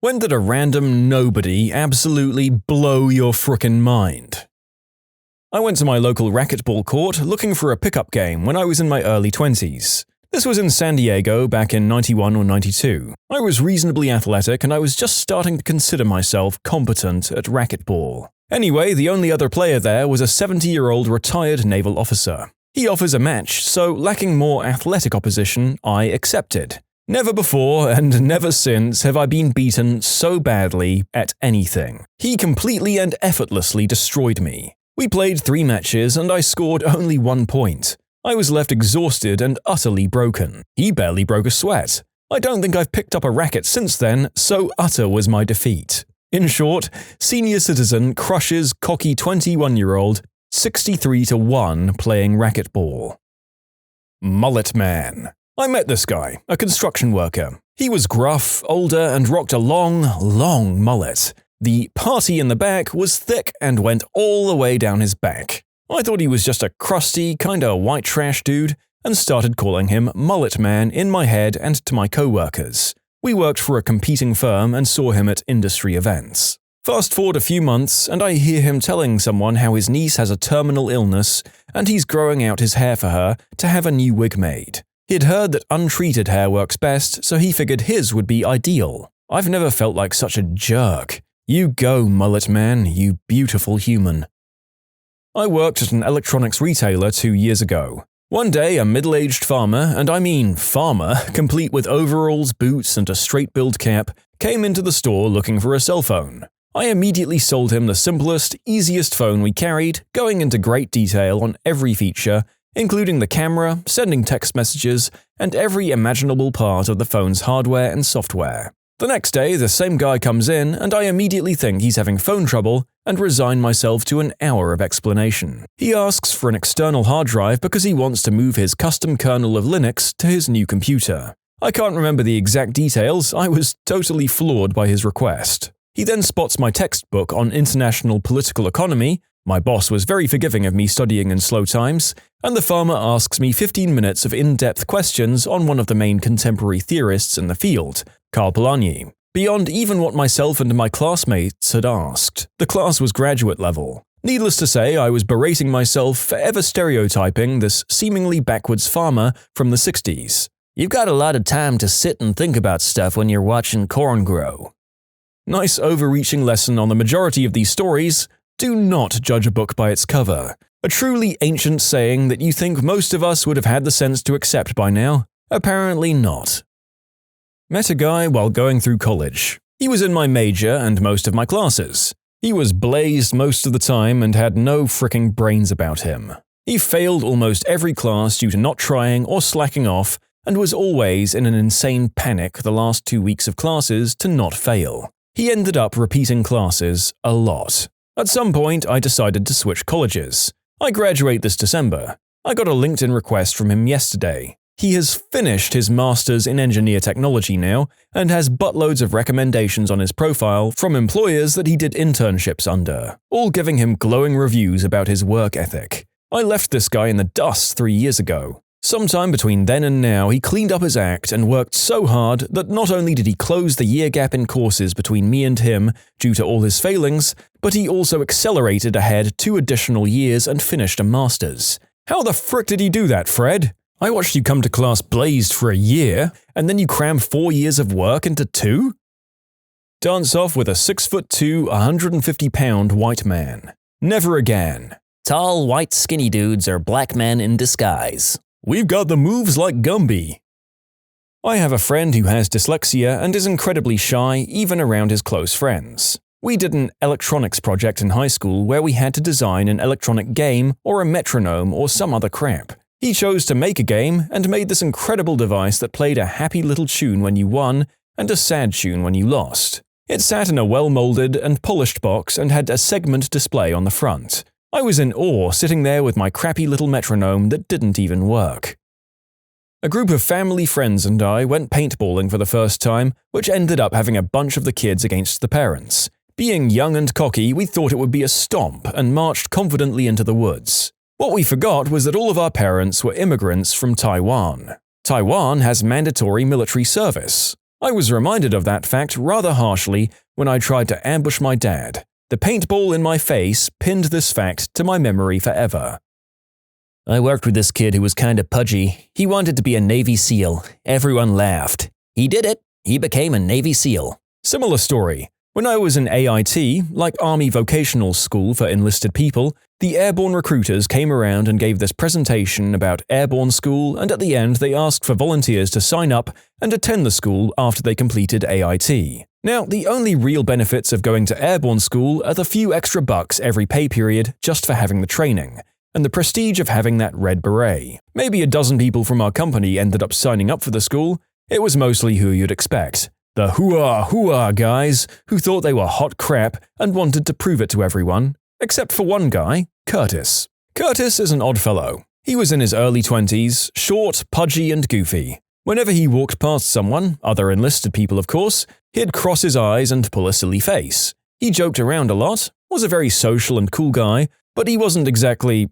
When did a random nobody absolutely blow your frickin' mind? I went to my local racquetball court looking for a pickup game when I was in my early 20s. This was in San Diego back in 91 or 92. I was reasonably athletic and I was just starting to consider myself competent at racquetball. Anyway, the only other player there was a 70-year-old retired naval officer. He offers a match, so lacking more athletic opposition, I accepted. Never before and never since have I been beaten so badly at anything. He completely and effortlessly destroyed me. We played 3 matches and I scored only 1 point. I was left exhausted and utterly broken. He barely broke a sweat. I don't think I've picked up a racket since then, so utter was my defeat. In short, senior citizen crushes cocky 21-year-old 63-1 playing racquetball. Mullet Man. I met this guy, a construction worker. He was gruff, older, and rocked a long mullet. The party in the back was thick and went all the way down his back. I thought he was just a crusty, kinda white trash dude, and started calling him Mullet Man in my head and to my co-workers. We worked for a competing firm and saw him at industry events. Fast forward a few months, and I hear him telling someone how his niece has a terminal illness, and he's growing out his hair for her to have a new wig made. He'd heard that untreated hair works best, so he figured his would be ideal. I've never felt like such a jerk. You go, Mullet Man, you beautiful human. I worked at an electronics retailer 2 years ago. One day, a middle-aged farmer, and I mean farmer, complete with overalls, boots, and a straight-billed cap, came into the store looking for a cell phone. I immediately sold him the simplest, easiest phone we carried, going into great detail on every feature, including the camera, sending text messages, and every imaginable part of the phone's hardware and software. The next day, the same guy comes in, and I immediately think he's having phone trouble and resign myself to an hour of explanation. He asks for an external hard drive because he wants to move his custom kernel of Linux to his new computer. I can't remember the exact details, I was totally floored by his request. He then spots my textbook on international political economy. My boss was very forgiving of me studying in slow times, and the farmer asks me 15 minutes of in-depth questions on one of the main contemporary theorists in the field, Karl Polanyi, beyond even what myself and my classmates had asked. The class was graduate level. Needless to say, I was berating myself for ever stereotyping this seemingly backwards farmer from the 60s. You've got a lot of time to sit and think about stuff when you're watching corn grow. Nice overreaching lesson on the majority of these stories. Do not judge a book by its cover. A truly ancient saying that you think most of us would have had the sense to accept by now. Apparently not. Met a guy while going through college. He was in my major and most of my classes. He was blazed most of the time and had no fricking brains about him. He failed almost every class due to not trying or slacking off and was always in an insane panic the last 2 weeks of classes to not fail. He ended up repeating classes a lot. At some point, I decided to switch colleges. I graduate this December. I got a LinkedIn request from him yesterday. He has finished his master's in engineer technology now and has buttloads of recommendations on his profile from employers that he did internships under, all giving him glowing reviews about his work ethic. I left this guy in the dust 3 years ago. Sometime between then and now, he cleaned up his act and worked so hard that not only did he close the year gap in courses between me and him due to all his failings, but he also accelerated ahead 2 additional years and finished a master's. How the frick did he do that, Fred? I watched you come to class blazed for a year, and then you cram 4 years of work into 2? Dance off with a 6'2", 150-pound white man. Never again. Tall, white, skinny dudes are black men in disguise. We've got the moves like Gumby. I have a friend who has dyslexia and is incredibly shy even around his close friends. We did an electronics project in high school where we had to design an electronic game or a metronome or some other crap. He chose to make a game and made this incredible device that played a happy little tune when you won and a sad tune when you lost. It sat in a well-molded and polished box and had a segment display on the front. I was in awe sitting there with my crappy little metronome that didn't even work. A group of family friends and I went paintballing for the first time, which ended up having a bunch of the kids against the parents. Being young and cocky, we thought it would be a stomp and marched confidently into the woods. What we forgot was that all of our parents were immigrants from Taiwan. Taiwan has mandatory military service. I was reminded of that fact rather harshly when I tried to ambush my dad. The paintball in my face pinned this fact to my memory forever. I worked with this kid who was kinda pudgy. He wanted to be a Navy SEAL. Everyone laughed. He did it. He became a Navy SEAL. Similar story. When I was in AIT, like Army Vocational School for Enlisted People, the airborne recruiters came around and gave this presentation about airborne school, and at the end they asked for volunteers to sign up and attend the school after they completed AIT. Now, the only real benefits of going to airborne school are the few extra bucks every pay period just for having the training, and the prestige of having that red beret. Maybe a dozen people from our company ended up signing up for the school. It was mostly who you'd expect. The hooah guys who thought they were hot crap and wanted to prove it to everyone. Except for one guy, Curtis. Curtis is an odd fellow. He was in his early 20s, short, pudgy, and goofy. Whenever he walked past someone, other enlisted people of course, he'd cross his eyes and pull a silly face. He joked around a lot, was a very social and cool guy, but he wasn't exactly,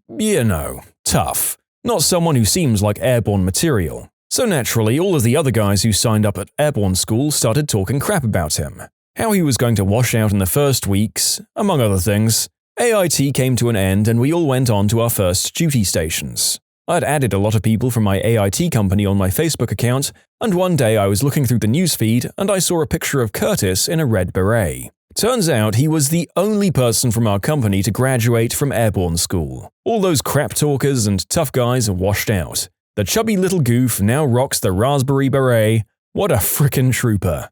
tough. Not someone who seems like airborne material. So naturally, all of the other guys who signed up at airborne school started talking crap about him. How he was going to wash out in the first weeks, among other things. AIT came to an end and we all went on to our first duty stations. I'd added a lot of people from my AIT company on my Facebook account, and one day I was looking through the newsfeed and I saw a picture of Curtis in a red beret. Turns out he was the only person from our company to graduate from airborne school. All those crap talkers and tough guys are washed out. The chubby little goof now rocks the raspberry beret. What a frickin' trooper.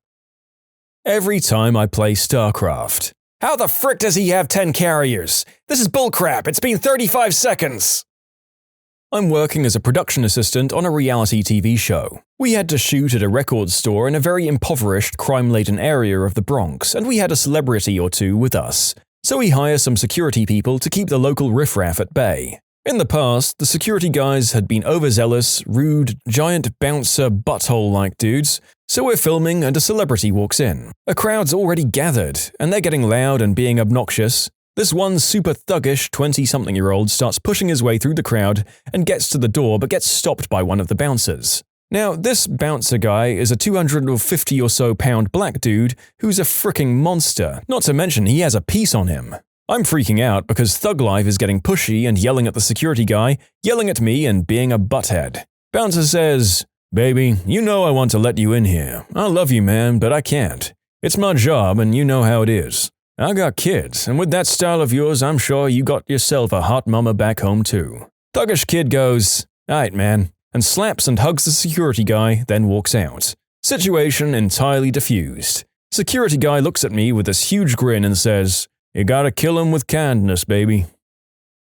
Every time I play StarCraft. How the frick does he have 10 carriers? This is bullcrap, it's been 35 seconds! I'm working as a production assistant on a reality TV show. We had to shoot at a record store in a very impoverished, crime-laden area of the Bronx, and we had a celebrity or two with us. So we hire some security people to keep the local riffraff at bay. In the past, the security guys had been overzealous, rude, giant bouncer butthole-like dudes, so we're filming and a celebrity walks in. A crowd's already gathered, and they're getting loud and being obnoxious. This one super thuggish 20-something-year-old starts pushing his way through the crowd and gets to the door but gets stopped by one of the bouncers. Now, this bouncer guy is a 250 or so pound black dude who's a fricking monster, not to mention he has a piece on him. I'm freaking out because Thug Life is getting pushy and yelling at the security guy, yelling at me and being a butthead. Bouncer says, "Baby, you know I want to let you in here. I love you, man, but I can't. It's my job and you know how it is. I got kids, and with that style of yours, I'm sure you got yourself a hot mama back home too." Thuggish kid goes, "Aight, man," and slaps and hugs the security guy, then walks out. Situation entirely diffused. Security guy looks at me with this huge grin and says, "You gotta kill him with kindness, baby."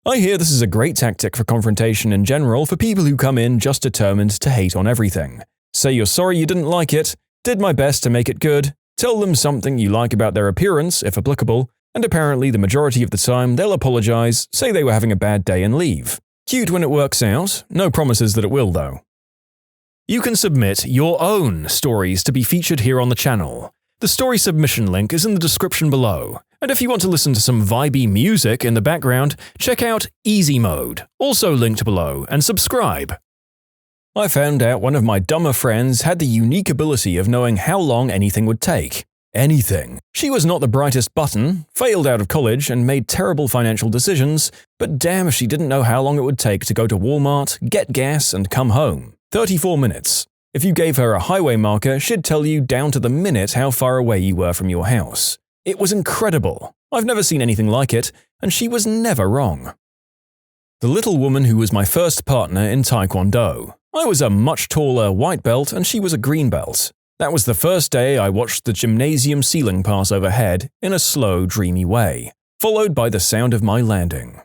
I hear this is a great tactic for confrontation in general for people who come in just determined to hate on everything. Say you're sorry you didn't like it, did my best to make it good, tell them something you like about their appearance, if applicable, and apparently the majority of the time they'll apologize, say they were having a bad day and leave. Cute when it works out, no promises that it will though. You can submit your own stories to be featured here on the channel. The story submission link is in the description below, and if you want to listen to some vibey music in the background, check out easymode, also linked below, and subscribe. I found out one of my dumber friends had the unique ability of knowing how long anything would take. Anything. She was not the brightest button, failed out of college, and made terrible financial decisions, but damn if she didn't know how long it would take to go to Walmart, get gas, and come home. 34 minutes. If you gave her a highway marker, she'd tell you down to the minute how far away you were from your house. It was incredible. I've never seen anything like it, and she was never wrong. The little woman who was my first partner in Taekwondo. I was a much taller white belt and she was a green belt. That was the first day I watched the gymnasium ceiling pass overhead in a slow, dreamy way, followed by the sound of my landing.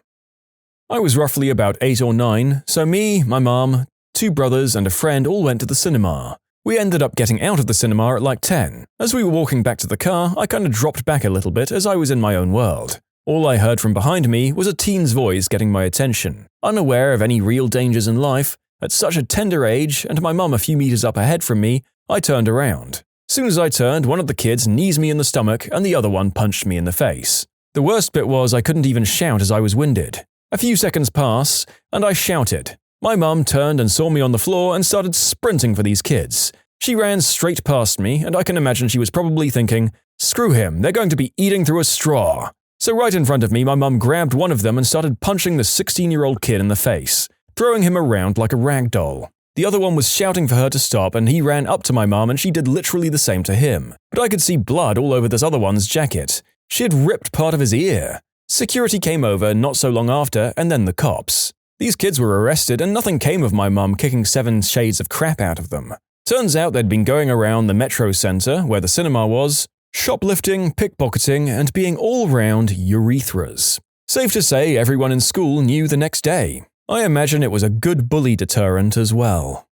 I was roughly about 8 or 9, so me, my mom, 2 brothers and a friend all went to the cinema. We ended up getting out of the cinema at like 10. As we were walking back to the car, I kind of dropped back a little bit as I was in my own world. All I heard from behind me was a teen's voice getting my attention. Unaware of any real dangers in life, at such a tender age, and my mum a few meters up ahead from me, I turned around. Soon as I turned, one of the kids knees me in the stomach and the other one punched me in the face. The worst bit was I couldn't even shout as I was winded. A few seconds pass, and I shouted. My mum turned and saw me on the floor and started sprinting for these kids. She ran straight past me, and I can imagine she was probably thinking, "Screw him, they're going to be eating through a straw." So right in front of me, my mum grabbed one of them and started punching the 16-year-old kid in the face, throwing him around like a rag doll. The other one was shouting for her to stop, and he ran up to my mum and she did literally the same to him. But I could see blood all over this other one's jacket. She had ripped part of his ear. Security came over not so long after, and then the cops. These kids were arrested and nothing came of my mum kicking 7 shades of crap out of them. Turns out they'd been going around the Metro Centre, where the cinema was, shoplifting, pickpocketing, and being all-round urethras. Safe to say everyone in school knew the next day. I imagine it was a good bully deterrent as well.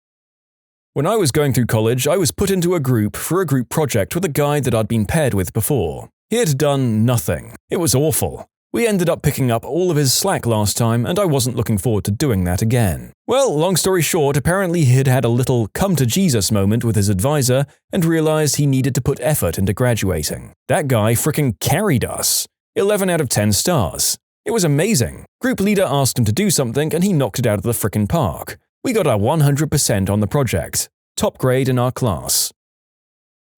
When I was going through college, I was put into a group for a group project with a guy that I'd been paired with before. He had done nothing. It was awful. We ended up picking up all of his slack last time, and I wasn't looking forward to doing that again. Well, long story short, apparently he'd had a little come-to-Jesus moment with his advisor and realized he needed to put effort into graduating. That guy frickin' carried us. 11 out of 10 stars. It was amazing. Group leader asked him to do something and he knocked it out of the frickin' park. We got a 100% on the project. Top grade in our class.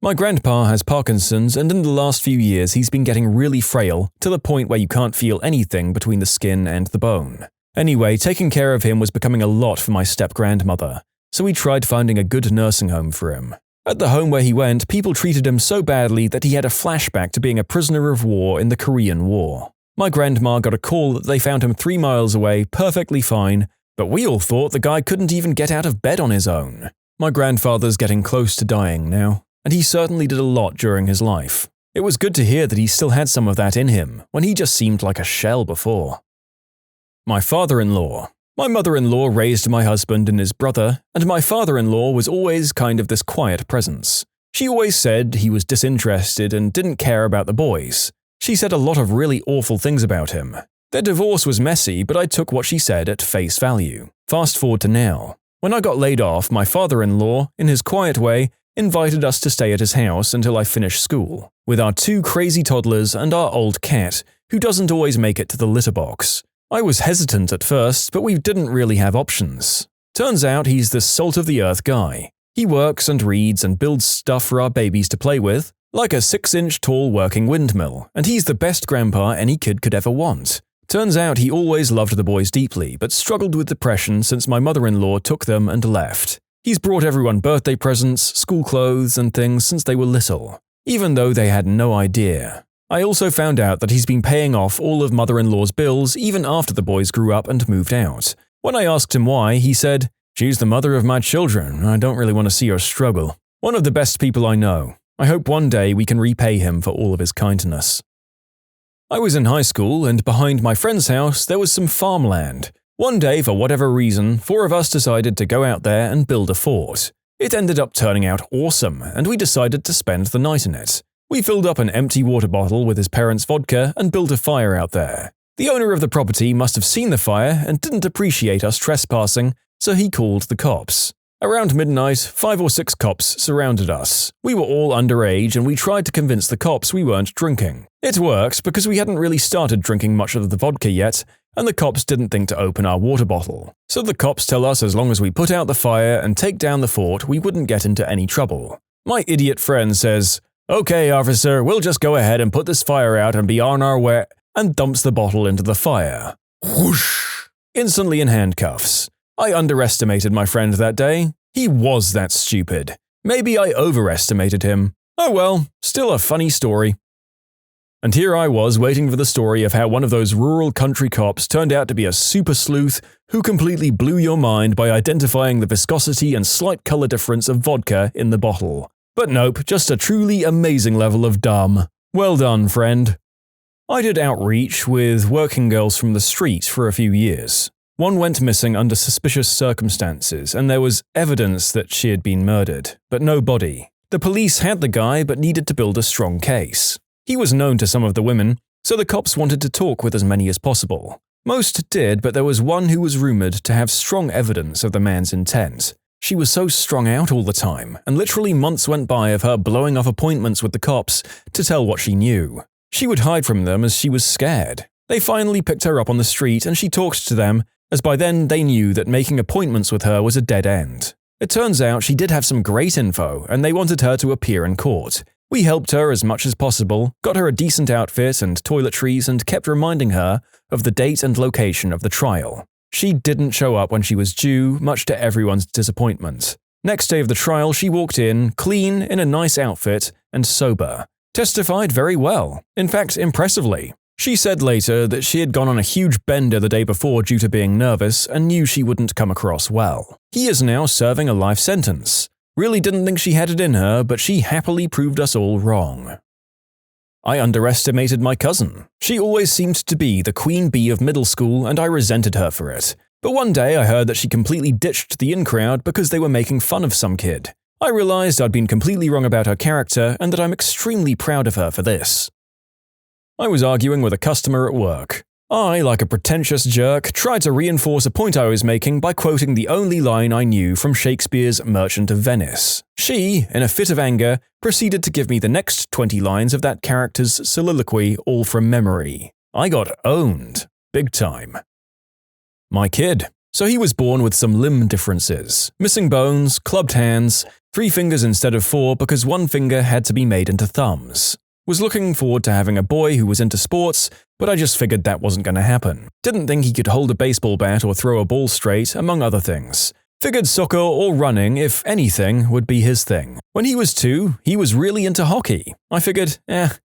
My grandpa has Parkinson's, and in the last few years he's been getting really frail to the point where you can't feel anything between the skin and the bone. Anyway, taking care of him was becoming a lot for my step-grandmother, so we tried finding a good nursing home for him. At the home where he went, people treated him so badly that he had a flashback to being a prisoner of war in the Korean War. My grandma got a call that they found him 3 miles away, perfectly fine, but we all thought the guy couldn't even get out of bed on his own. My grandfather's getting close to dying now, and he certainly did a lot during his life. It was good to hear that he still had some of that in him, when he just seemed like a shell before. My father-in-law. My mother-in-law raised my husband and his brother, and my father-in-law was always kind of this quiet presence. She always said he was disinterested and didn't care about the boys. She said a lot of really awful things about him. Their divorce was messy, but I took what she said at face value. Fast forward to now. When I got laid off, my father-in-law, in his quiet way, invited us to stay at his house until I finished school, with our 2 crazy toddlers and our old cat, who doesn't always make it to the litter box. I was hesitant at first, but we didn't really have options. Turns out he's the salt-of-the-earth guy. He works and reads and builds stuff for our babies to play with, like a 6-inch tall working windmill, and he's the best grandpa any kid could ever want. Turns out he always loved the boys deeply, but struggled with depression since my mother-in-law took them and left. He's brought everyone birthday presents, school clothes, and things since they were little, even though they had no idea. I also found out that he's been paying off all of mother-in-law's bills even after the boys grew up and moved out. When I asked him why, he said, "She's the mother of my children. I don't really want to see her struggle." One of the best people I know. I hope one day we can repay him for all of his kindness. I was in high school, and behind my friend's house there was some farmland. One day, for whatever reason, 4 of us decided to go out there and build a fort. It ended up turning out awesome, and we decided to spend the night in it. We filled up an empty water bottle with his parents' vodka and built a fire out there. The owner of the property must have seen the fire and didn't appreciate us trespassing, so he called the cops. Around midnight, 5 or 6 cops surrounded us. We were all underage and we tried to convince the cops we weren't drinking. It worked because we hadn't really started drinking much of the vodka yet, and the cops didn't think to open our water bottle. So the cops tell us as long as we put out the fire and take down the fort, we wouldn't get into any trouble. My idiot friend says, "Okay, officer, we'll just go ahead and put this fire out and be on our way," and dumps the bottle into the fire. Whoosh! Instantly in handcuffs. I underestimated my friend that day. He was that stupid. Maybe I overestimated him. Oh well, still a funny story. And here I was waiting for the story of how one of those rural country cops turned out to be a super sleuth who completely blew your mind by identifying the viscosity and slight color difference of vodka in the bottle. But nope, just a truly amazing level of dumb. Well done, friend. I did outreach with working girls from the street for a few years. One went missing under suspicious circumstances, and there was evidence that she had been murdered, but no body. The police had the guy but needed to build a strong case. He was known to some of the women, so the cops wanted to talk with as many as possible. Most did, but there was one who was rumored to have strong evidence of the man's intent. She was so strung out all the time, and literally months went by of her blowing off appointments with the cops to tell what she knew. She would hide from them as she was scared. They finally picked her up on the street and she talked to them, as by then they knew that making appointments with her was a dead end. It turns out she did have some great info, and they wanted her to appear in court. We helped her as much as possible, got her a decent outfit and toiletries, and kept reminding her of the date and location of the trial. She didn't show up when she was due, much to everyone's disappointment. Next day of the trial, she walked in, clean, in a nice outfit, and sober. Testified very well. In fact, impressively. She said later that she had gone on a huge bender the day before due to being nervous and knew she wouldn't come across well. He is now serving a life sentence. Really didn't think she had it in her, but she happily proved us all wrong. I underestimated my cousin. She always seemed to be the queen bee of middle school, and I resented her for it. But one day I heard that she completely ditched the in-crowd because they were making fun of some kid. I realized I'd been completely wrong about her character and that I'm extremely proud of her for this. I was arguing with a customer at work. I, like a pretentious jerk, tried to reinforce a point I was making by quoting the only line I knew from Shakespeare's Merchant of Venice. She, in a fit of anger, proceeded to give me the next 20 lines of that character's soliloquy all from memory. I got owned. Big time. My kid. So he was born with some limb differences. Missing bones, clubbed hands, 3 fingers instead of 4 because one finger had to be made into thumbs. Was looking forward to having a boy who was into sports, but I just figured that wasn't going to happen. Didn't think he could hold a baseball bat or throw a ball straight, among other things. Figured soccer or running, if anything, would be his thing. When he was 2, he was really into hockey. I figured,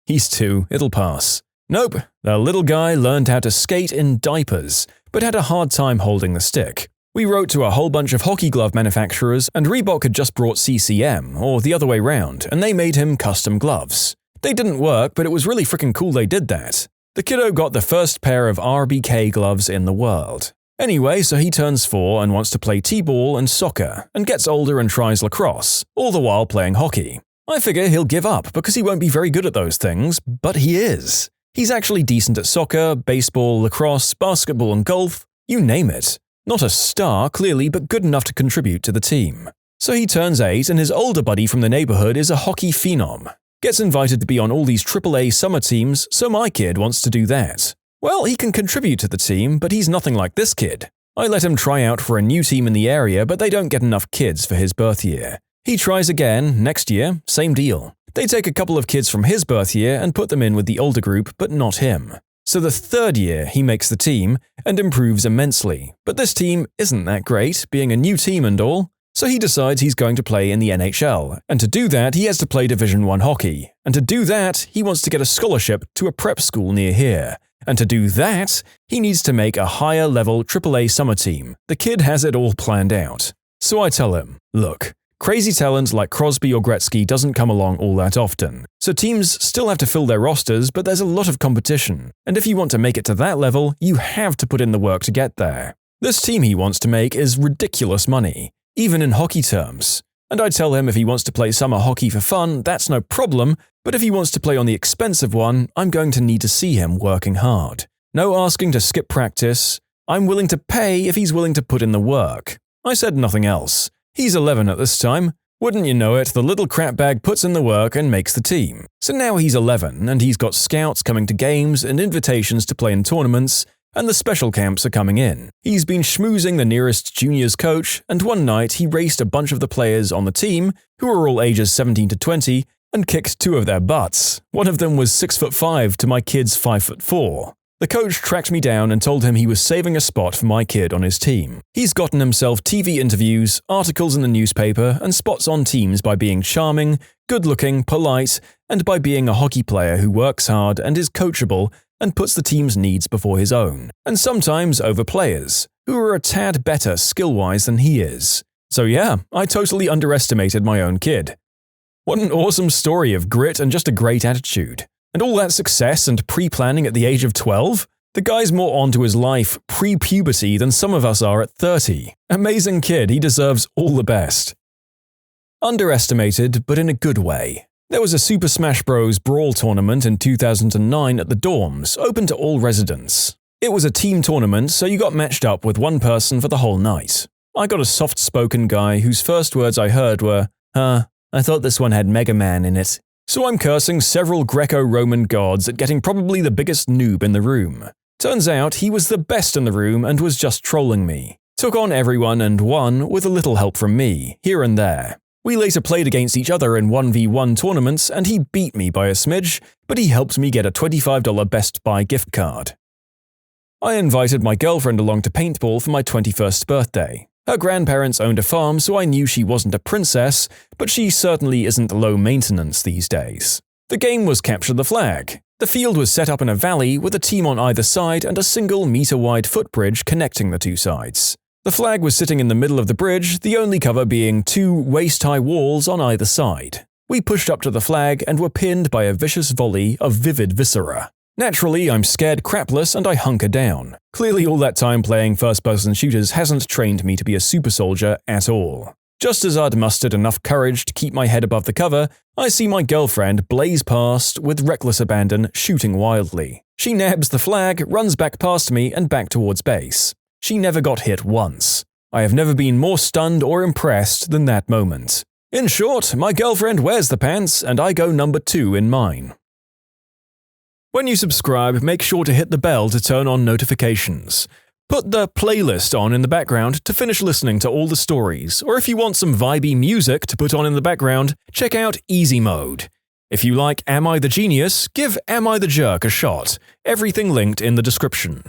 he's 2, it'll pass. Nope, the little guy learned how to skate in diapers, but had a hard time holding the stick. We wrote to a whole bunch of hockey glove manufacturers, and Reebok had just brought CCM, or the other way round, and they made him custom gloves. They didn't work, but it was really freaking cool they did that. The kiddo got the first pair of RBK gloves in the world. Anyway, so he turns 4 and wants to play t-ball and soccer, and gets older and tries lacrosse, all the while playing hockey. I figure he'll give up because he won't be very good at those things, but he is. He's actually decent at soccer, baseball, lacrosse, basketball and golf, you name it. Not a star, clearly, but good enough to contribute to the team. So he turns 8 and his older buddy from the neighborhood is a hockey phenom. Gets invited to be on all these AAA summer teams, so my kid wants to do that. Well, he can contribute to the team, but he's nothing like this kid. I let him try out for a new team in the area, but they don't get enough kids for his birth year. He tries again, next year, same deal. They take a couple of kids from his birth year and put them in with the older group, but not him. So the 3rd year, he makes the team and improves immensely. But this team isn't that great, being a new team and all. So he decides he's going to play in the NHL, and to do that he has to play Division 1 hockey, and to do that he wants to get a scholarship to a prep school near here, and to do that he needs to make a higher level AAA summer team. The kid has it all planned out. So I tell him, look, crazy talent like Crosby or Gretzky doesn't come along all that often, so teams still have to fill their rosters, but there's a lot of competition, and if you want to make it to that level, you have to put in the work to get there. This team he wants to make is ridiculous money, even in hockey terms. And I tell him if he wants to play summer hockey for fun, that's no problem, but if he wants to play on the expensive one, I'm going to need to see him working hard. No asking to skip practice. I'm willing to pay if he's willing to put in the work. I said nothing else. He's 11 at this time. Wouldn't you know it, the little crapbag puts in the work and makes the team. So now he's 11, and he's got scouts coming to games and invitations to play in tournaments, and the special camps are coming in. He's been schmoozing the nearest juniors coach, and one night he raced a bunch of the players on the team, who were all ages 17 to 20, and kicked 2 of their butts. One of them was 6'5" to my kid's 5'4". The coach tracked me down and told him he was saving a spot for my kid on his team. He's gotten himself TV interviews, articles in the newspaper, and spots on teams by being charming, good-looking, polite, and by being a hockey player who works hard and is coachable and puts the team's needs before his own, and sometimes over players, who are a tad better skill-wise than he is. So yeah, I totally underestimated my own kid. What an awesome story of grit and just a great attitude. And all that success and pre-planning at the age of 12? The guy's more onto his life pre-puberty than some of us are at 30. Amazing kid, he deserves all the best. Underestimated, but in a good way. There was a Super Smash Bros. Brawl tournament in 2009 at the dorms, open to all residents. It was a team tournament, so you got matched up with one person for the whole night. I got a soft-spoken guy whose first words I heard were, I thought this one had Mega Man in it. So I'm cursing several Greco-Roman gods at getting probably the biggest noob in the room. Turns out he was the best in the room and was just trolling me. took on everyone and won with a little help from me, here and there. We later played against each other in 1v1 tournaments and he beat me by a smidge, but he helped me get a $25 Best Buy gift card. I invited my girlfriend along to Paintball for my 21st birthday. Her grandparents owned a farm, so I knew she wasn't a princess, but she certainly isn't low maintenance these days. The game was Capture the Flag. The field was set up in a valley with a team on either side and a single meter-wide footbridge connecting the two sides. The flag was sitting in the middle of the bridge, the only cover being 2 waist-high walls on either side. We pushed up to the flag and were pinned by a vicious volley of vivid viscera. Naturally, I'm scared crapless and I hunker down. Clearly all that time playing first-person shooters hasn't trained me to be a super soldier at all. Just as I'd mustered enough courage to keep my head above the cover, I see my girlfriend blaze past with reckless abandon, shooting wildly. She nabs the flag, runs back past me and back towards base. She never got hit once. I have never been more stunned or impressed than that moment. In short, my girlfriend wears the pants and I go number 2 in mine. When you subscribe, make sure to hit the bell to turn on notifications. Put the playlist on in the background to finish listening to all the stories, or if you want some vibey music to put on in the background, check out easymode. If you like Am I the Genius, give Am I the Jerk a shot. Everything linked in the description.